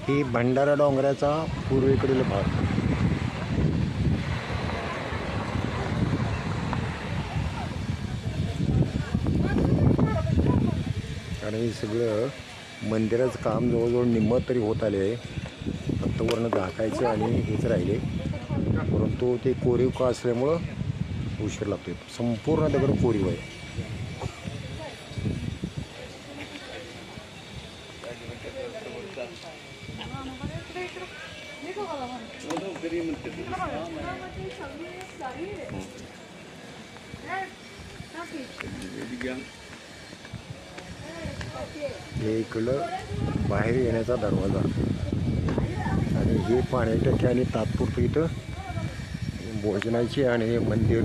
ही भंडारा डोंगराचा पूर्वेकडील भाग. आणि हे सगळं मंदिराचं काम जवळजवळ निम्मं तरी होत आले आहे. फक्त वरनं झाकायचं आणि हेच राहिले, परंतु ते कोरीव का असल्यामुळं उशीर लागतो. संपूर्ण दगड कोरीव आहे. हे इकडं बाहेर येण्याचा दरवाजा आणि हे पाण्याच्या ठिकाणी तात्पुरतं इथं भोजनाची आणि हे मंदिर